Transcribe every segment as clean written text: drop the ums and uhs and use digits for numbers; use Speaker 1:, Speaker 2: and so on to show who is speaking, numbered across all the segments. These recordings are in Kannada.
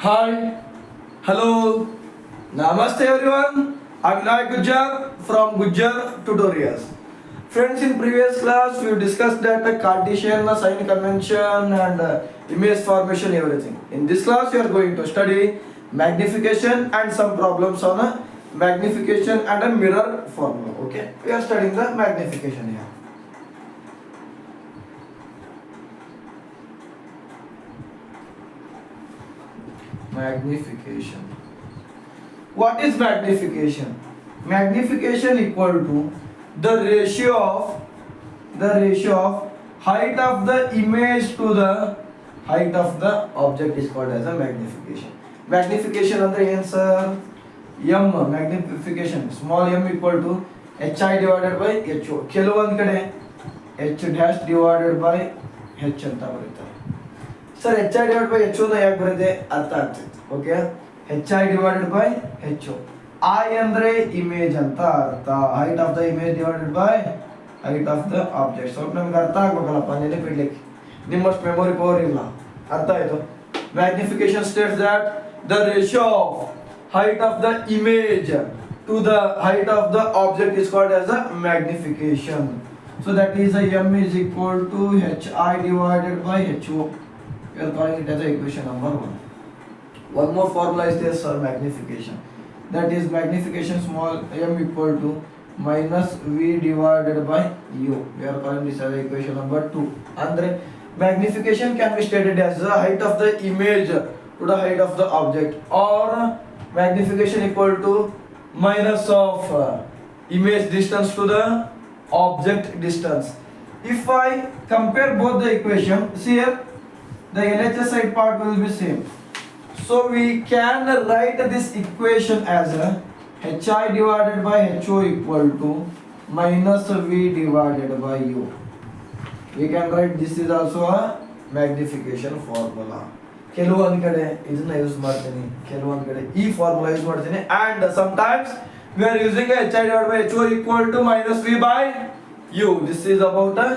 Speaker 1: Hi, hello, namaste everyone. I'm Vinay Gujjar from Gujjar Tutorials. Friends, in previous class we discussed that Cartesian sign convention and image formation, everything. In this class we are going to study magnification and some problems on a magnification and a mirror formula. Okay, we are studying the magnification here. Magnification. What is magnification? Magnification equal to the ratio of height of the image to the height of the object is called as a magnification. Magnification ಅಂದ್ರೆ ಏನು sir? m magnification small m equal to hi divided by ho. ಕೆಲವೊಂದು ಕಡೆ h dash divided by h ಅಂತ ಬರೀತಾರೆ. Sir h i divide by h ಓದ ಯಾಕೆ ಬರುತ್ತೆ ಅರ್ಥ ಆಗ್ತೈತೆ. Okay, h i divided by h o. I ಅಂದ್ರೆ ಇಮೇಜ್ ಅಂತ ಅರ್ಥ. Height of the image divided by height of the object. ಸ್ವಲ್ಪ ನಮ್ಗೆ ಅರ್ಥ ಆಗ್ಬೇಕಲ್ಲಪ್ಪ, ನೆನಪಿಡ್ಲಿಕ್ಕೆ ನಿಮ್ಮಷ್ಟು ಮೆಮೊರಿ ಪವರ್ ಇಲ್ಲ. ಅರ್ಥ ಆಯ್ತು? Magnification states that the ratio of height of the image to the height of the object is called as a magnification. So that is m is equal to hi divided by ho. We are calling it as a equation number 1. One more formula is there for magnification. That is magnification small m equal to minus v divided by u. We are calling this as equation number 2. Andre magnification can be stated as the height of the image to the height of the object, or magnification equal to minus of image distance to the object distance. If I compare both the equation, see here, the LHS side part will be same. So we can write this equation as a hi divided by ho equal to minus v divided by u. We can write this is also a magnification formula. ಕೆಲವೊಂದು ಕಡೆ ಇದನ್ನ ಯೂಸ್ ಮಾಡ್ತೀನಿ, ಕೆಲವೊಂದು ಕಡೆ ಈ ಫಾರ್ಮುಲಾ ಯೂಸ್ ಮಾಡ್ತೀನಿ, and sometimes we are using a hi divided by ho equal to minus v by u. This is about a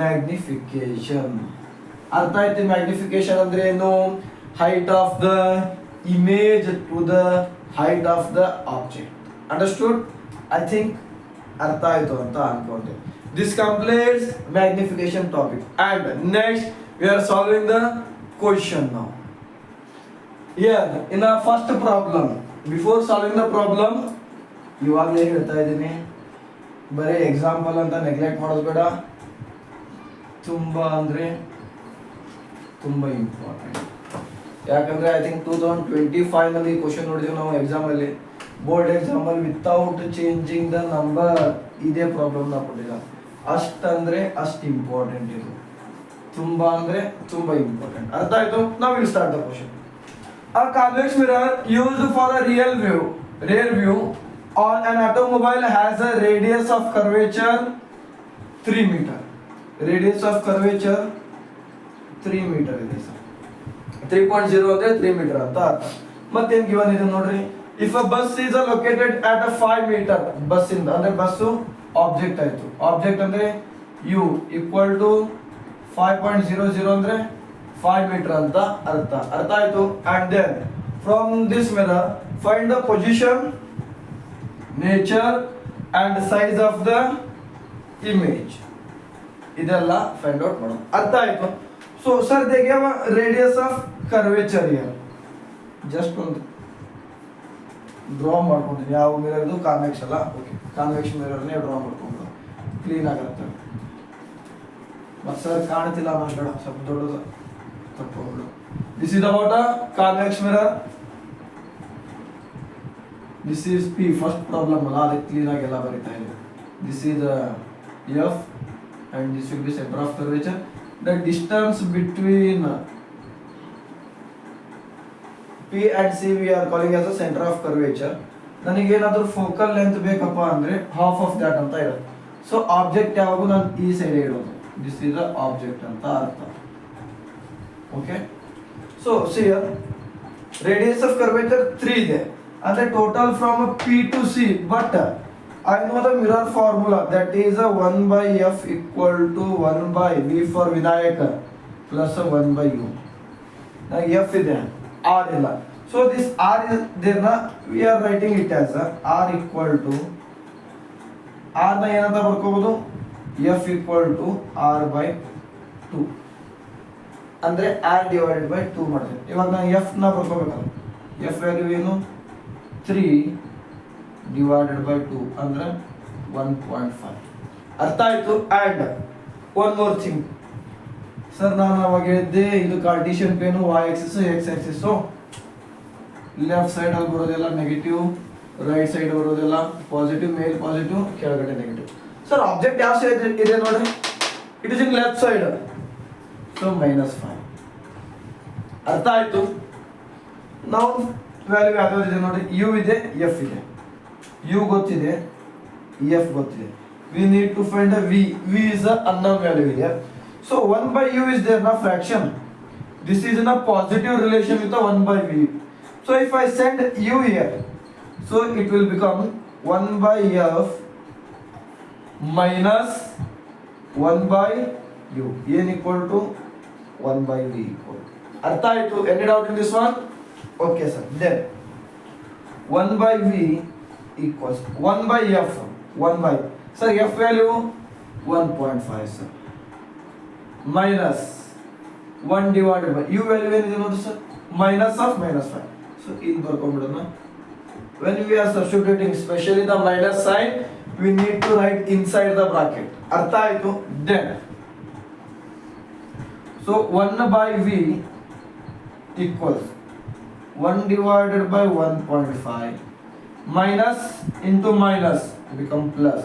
Speaker 1: magnification. ಅರ್ಥ ಆಯ್ತು? ಮ್ಯಾಗ್ನಿಫಿಕೇಶನ್ ಅಂದ್ರೆ ಏನು? Height of the image to the height of the object. Understood? I think ಅರ್ಥ ಆಯ್ತು ಅಂತ ಅನ್ಕೊಂಡೆ. This completes magnification topic. And next we are solving the question now. Here in a first problem, before solving the problem, ಇವಾಗಲೇ ಹೇಳ್ತಾ ಇದ್ದೀನಿ, ಬರೀ ಎಕ್ಸಾಂಪಲ್ ಅಂತ ನೆಗ್ಲೆಕ್ಟ್ ಮಾಡೋದು ಬೇಡ. ತುಂಬಾ ಅಂದ್ರೆ ತುಂಬ ಇಂಪಾರ್ಟೆಂಟ್. ಯಾಕಂದ್ರೆ ಐ ಥಿಂಕ್ 2025 ನಲ್ಲಿ ಕ್ವಶನ್ ನೋಡಿದ್ವಿ ನಾವು ಎಕ್ಸಾಮಲ್ಲಿ, ಬೋರ್ಡ್ ಎಕ್ಸಾಮಲ್ಲಿ, ವಿತೌಟ್ ಚೇಂಜಿಂಗ್ ದ ನಂಬರ್ ಇದೇ ಪ್ರಾಬ್ಲಮ್ ನಾವು ಕೊಟ್ಟಿಲ್ಲ. ಅಷ್ಟಂದ್ರೆ ಅಷ್ಟು ಇಂಪಾರ್ಟೆಂಟ್ ಇದು, ತುಂಬಾ ಅಂದ್ರೆ ತುಂಬಾ ಇಂಪಾರ್ಟೆಂಟ್. ಅರ್ಥ ಆಯ್ತು? ನಾವು will start the question. A convex mirror used for a rear view on an automobile has a radius of curvature 3 meter. Radius of curvature 3 metre ಇದೆ ಸರ್. 3.0 ಅಂದ್ರೆ 3 ಮೀಟರ್ ಅಂತ ಅರ್ಥ. ಮತ್ತೇನು ಗಿವನ್ ಇದೆ ನೋಡ್ರಿ. If a bus is located at a 5 meter, bus ಇಂದ ಅಂದ್ರೆ ಬಸ್ಸು ಆಬ್ಜೆಕ್ಟ್ ಆಯ್ತು. ಆಬ್ಜೆಕ್ಟ್ ಅಂದ್ರೆ ಯು ಈಕ್ವಲ್ ಟು 5.00 ಅಂದ್ರೆ 5 ಮೀಟರ್ ಅಂತ ಅರ್ಥ. ಅರ್ಥ ಆಯ್ತು? And then from this mirror find the position, nature and size of the image. ಇದೆಲ್ಲ ಫೈಂಡ್ ಔಟ್ ಮಾಡೋಣ. ಅರ್ಥ ಆಯ್ತು? So sir, they gave a radius of curvature here. Just ಒಂದು ಡ್ರಾ ಮಾಡ್ಕೊಂತೀನಿ. ಯಾವ ಮಿರರ್ದು ಕಾನ್ವೆಕ್ಸ್ ಅಲ್ಲ, ಓಕೆ, ಕಾನ್ವೆಕ್ಸ್ ಮಿರರ್ನೇ ಡ್ರಾ ಮಾಡ್ಕೊಂಡು ಕ್ಲೀನ್ ಆಗಿರುತ್ತೆ. ಮತ್ತು ಸರ್ ಕಾಣ್ತಿಲ್ಲ ಅನ್ನೋ ಬೇಡ, ಸ್ವಲ್ಪ ದೊಡ್ಡದು ತಪ್ಪಿಕೊಂಡು. This is about a convex mirror. This is P, first problem ಅಲ್ಲ, ಅದಕ್ಕೆ ಕ್ಲೀನ್ ಆಗಿ ಎಲ್ಲ ಬರೀತಾ ಇದೆ. This is F and this will be center of curvature. The distance between P and C we are calling as a center of curvature. ನನಗೆ ಏನಾದರೂ ಫೋಕಲ್ ಲೆಂತ್ ಬೇಕಪ್ಪ ಅಂದ್ರೆ ಹಾಫ್ ಆಫ್ ದ್ಯಾಟ್ ಅಂತ ಇರುತ್ತೆ. ಸೊ ಆಬ್ಜೆಕ್ಟ್ ಯಾವಾಗೂ ನಾನು ಈ ಸೈಡ್ ಇಡೋದು. ದಿಸ್ ಇಸ್ ದ ಆಬ್ಜೆಕ್ಟ್ ಅಂತ ಅರ್ಥ. Okay, so see here radius of curvature 3 ಇದೆ ಅಂದ್ರೆ total from P to C, but I know the mirror formula, that is a 1 by f equal to 1 by v for Vinayak plus a 1 by u. Now f ಇದೆ, r ಇಲ್ಲ. So this r is there na, we are writing it as r equal to r ನ ಏನಂತ ಬರ್ಕೋಬಹುದು, f equal to r by 2 ಅಂದ್ರೆ r divided by 2 ಮಾಡ್ತೀನಿ. ಇವಾಗ ನಾನು f ನ ಬರ್ಕೋಬೇಕಲ್ಲ, f ವ್ಯಾಲ್ಯೂ ಏನು 3 divided by 2 ಅಂದ್ರೆ 1.5. ಅರ್ಥ ಆಯ್ತು. And one more thing sir, ನಾನು ಅವಾಗ ಹೇಳಿದ್ದೆ ಇದು Cartesian plain y Axis x Axis, left side ಅಲ್ಲಿ ಬರೋದೆಲ್ಲ ನೆಗೆಟಿವ್, ರೈಟ್ ಸೈಡ್ ಬರೋದೆಲ್ಲ ಪಾಸಿಟಿವ್, ಮೇಲ್ ಪಾಸಿಟಿವ್, ಕೆಳಗಡೆ ನೆಗೆಟಿವ್. ಸರ್ ಆಬ್ಜೆಕ್ಟ್ ಯಾವ ಸೈಡ್ ಇದೆ ನೋಡಿ, it is in left side, so -5. ಅರ್ಥ ಆಯ್ತು. ನಾವು ವ್ಯಾಲ್ಯೂ ಯಾವ್ಯಾವ್ದು ಇದೆ ನೋಡಿ, u ಇದೆ, f ಇದೆ, u ಗೊತ್ತಿದೆ, f ಗೊತ್ತಿದೆ. We need to find a v. V is a unknown value here. So 1 by u is there na fraction. This is in a positive relation with the 1 by v. So if I send u here, so it will become 1 by f minus 1 by u. n equal to 1 by v equal. Artha aitu? Any doubt in this one? Okay sir. Then 1 by v equals 1 by f. 1 by, sir, f value 1.5 sir, minus 1 divided by u value ಏನಿದೆ ನೋಡಿ ಸರ್, minus of -5. So ಇದು ಬರ್ಕೊಂಡ್ಬಿಡೋಣ. When we are substituting, especially the minus sign, we need to write inside the bracket. ಅರ್ಥ ಆಯ್ತು. Then so 1 by v equals 1 divided by 1.5 minus into minus become plus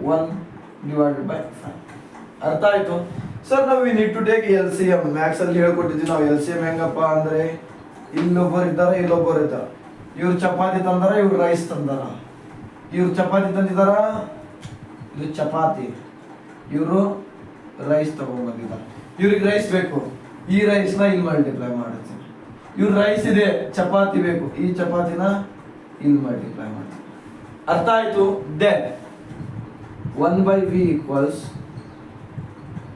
Speaker 1: 1 divided by 5. ಅರ್ಥ ಆಯ್ತು. ಸರ್ ನಾವು we need to take LCM. Maths ಅಲ್ಲಿ ಹೇಳ್ಕೊಟ್ಟಿದ್ವಿ ನಾವು LCM ಹೆಂಗಪ್ಪ ಅಂದ್ರೆ, ಇಲ್ಲೊಬ್ಬರು ಇದ್ದಾರೆ, ಇಲ್ಲೊಬ್ಬರು ಇದ್ದಾರೆ. ಇವ್ರು ಚಪಾತಿ ತಂದಾರ, ಇವ್ರು ರೈಸ್ ತಂದಾರ. ಇವ್ರು ಚಪಾತಿ ತಂದಿದಾರ, ಇದು ಚಪಾತಿ, ಇವರು ರೈಸ್ ತಗೊಂಡ್ಬಂದಿದ್ದಾರೆ. ಇವ್ರಿಗೆ ರೈಸ್ ಬೇಕು, ಈ ರೈಸ್ನ ಇಲ್ಲಿ ಮಲ್ಟಿಪ್ಲೈ ಮಾಡ್ತೀನಿ. ಇವ್ರ ರೈಸ್ ಇದೆ, ಚಪಾತಿ ಬೇಕು, ಈ ಚಪಾತಿನ ಇಲ್ಲಿ ಮಲ್ಟಿಪ್ಲೈ ಮಾಡ್ತೀನಿ. ಅರ್ಥ ಆಯ್ತು. Then 1 by v equals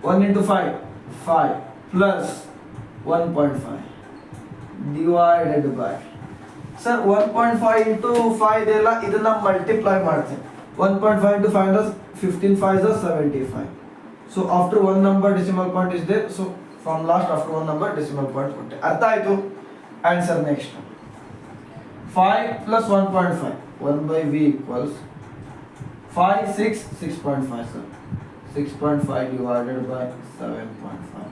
Speaker 1: 1 into 5 plus 1.5 divided by, sir 1.5 into 5 ಇದೆಲ್ಲ ಇದನ್ನ ಮಲ್ಟಿಪ್ಲೈ ಮಾಡ್ತೀನಿ. 1.5 into 5 is 15 5 is 75. So after one number decimal point is there, so from last after one number decimal point ಕೊಟ್ಟೆ. ಅರ್ಥ ಆಯ್ತು. Answer next 5 plus 1.5, 1 by v equals 5 6 6.5 sir, 6.5 divided by 7.5.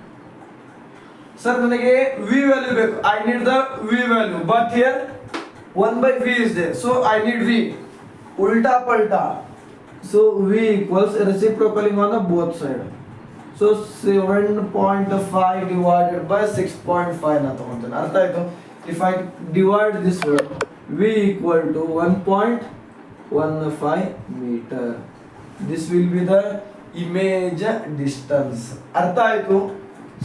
Speaker 1: Sir ನನಗೆ v value ಬೇಕು, I need the v value, but here 1 by v is there, so I need v. ಉಲ್ಟಾ ಪಲ್ಟಾ, so v equals reciprocaling on the both side, so 7.5 divided by 6.5 ನ ತಗೊಂತೀನಿ. ಅರ್ಥ ಆಯ್ತು. If I divide this one, v equal to 1.15 meter. This will be the image distance. ಅರ್ಥ ಆಯ್ತು.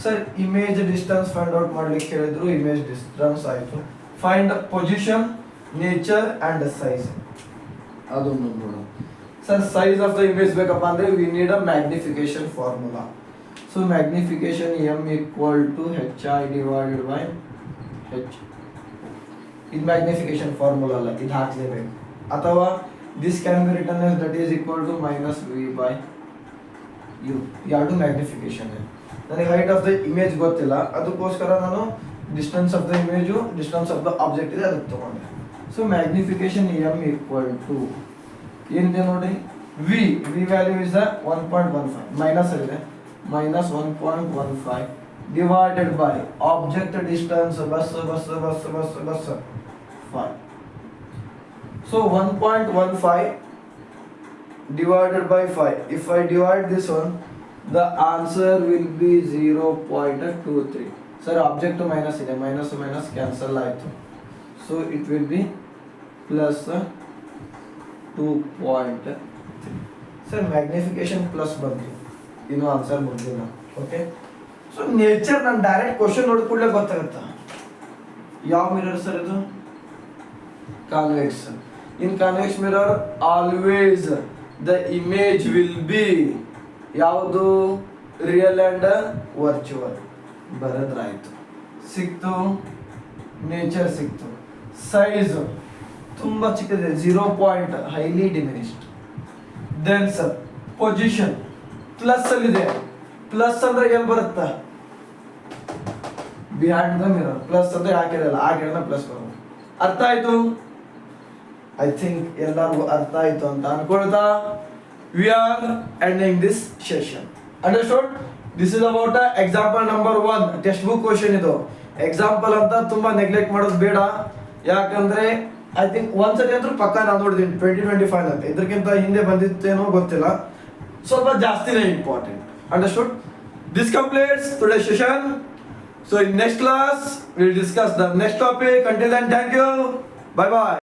Speaker 1: Sir image distance find out ಮಾಡ್ಲಿಕ್ಕೆ ಹೇಳಿದ್ರು, ಇಮೇಜ್ ಡಿಸ್ಟೆನ್ಸ್ ಆಯ್ತು. Find position, nature and size, ಅದೊಂದು ನೋಡೋಣ. Sir size of the image ಬೇಕಪ್ಪ ಅಂದ್ರೆ we need a magnification formula. So magnification m equal to hi divided by h. ಇದು ಮ್ಯಾಗ್ನಿಫಿಕೇಶನ್ ಫಾರ್ಮುಲಾ ಅಲ್ಲ, ಇದು ಹಾಕ್ಲೇಬೇಕು. ಅಥವಾ this can be return as that is equal to -v by u. ಯಾವುದು ಮ್ಯಾಗ್ನಿಫಿಕೇಶನ್. ನನಗೆ ಹೈಟ್ ಆಫ್ ದ ಇಮೇಜ್ ಗೊತ್ತಿಲ್ಲ, ಅದಕ್ಕೋಸ್ಕರ ನಾನು distance of the image, distance of the object ಇದೆ, ಅದಕ್ಕೆ ತಗೊಂಡೆ. So magnification m equal to ಏನಿದೆ ನೋಡಿ, v ವ್ಯಾಲ್ಯೂ ಇಸ್ 1.15, ಮೈನಸ್ ಇದೆ, -1.15 divided by object distance bus 5. So 1.15 divided by 5. If I divide this one, the answer will be 0.23. Sir object minus ide, minus minus cancel ಆಯ್ತು. So it will be plus 2.3. Sir magnification plus ಬಂತು, ಇನ್ನು ಆನ್ಸರ್ ಬಂದಿಲ್ಲ. ಓಕೆ. ಸೊ ನೇಚರ್ ನಾನು ಡೈರೆಕ್ಟ್ ಕ್ವಶನ್ ನೋಡಿದ ಕೂಡಲೇ ಗೊತ್ತಾಗುತ್ತಾ. ಯಾವ ಮಿರರ್ ಸರ್ ಇದು? Convex. In convex mirror always the image will be ಯಾವುದು? Real and virtual. ಬರದ್ರಾಯ್ತು, ಸಿಕ್ತು. ನೇಚರ್ ಸಿಕ್ತು. ಸೈಜು ತುಂಬ ಚಿಕ್ಕದಿದೆ, 0 point, highly diminished. Then sir position plus ಅಲ್ಲಿದೆ. ಪ್ಲಸ್ ಅಂದ್ರೆ ಎಲ್ಲಿ ಬರುತ್ತಾ? Behind the mirror. ಪ್ಲಸ್ ಅಂದ್ರೆ ಹಾಕಿರಲ್ಲ, ಹಾಕಿರಲ್ಲ ಪ್ಲಸ್ ಬರುತ್ತೆ. ಅರ್ಥ ಆಯ್ತು? ಐ ಥಿಂಕ್ ಎಲ್ಲರಿಗೂ ಅರ್ಥ ಆಯ್ತು ಅಂತ ಅನ್ಕೊಳ್ತಾ we are ending this session. Understood? This is about example number 1 textbook question. ಇದು ಎಕ್ಸಾಂಪಲ್ ಅಂತ ತುಂಬಾ ನೆಗ್ಲೆಕ್ಟ್ ಮಾಡೋದು ಬೇಡ. ಯಾಕಂದ್ರೆ ಐ ಥಿಂಕ್ ಒಂದ್ಸತಿ ಅಂತೂ ಪಕ್ಕ ನಾನು ನೋಡಿದ್ದೀನಿ 2025 ಅಂತ. ಇದಕ್ಕಿಂತ ಹಿಂದೆ ಬಂದಿತ್ತೇನೋ ಗೊತ್ತಿಲ್ಲ, ಸ್ವಲ್ಪ ಜಾಸ್ತಿನೇ important. Understood? This completes today session. So in next class we'll discuss the next topic. Until then, thank you. Bye bye.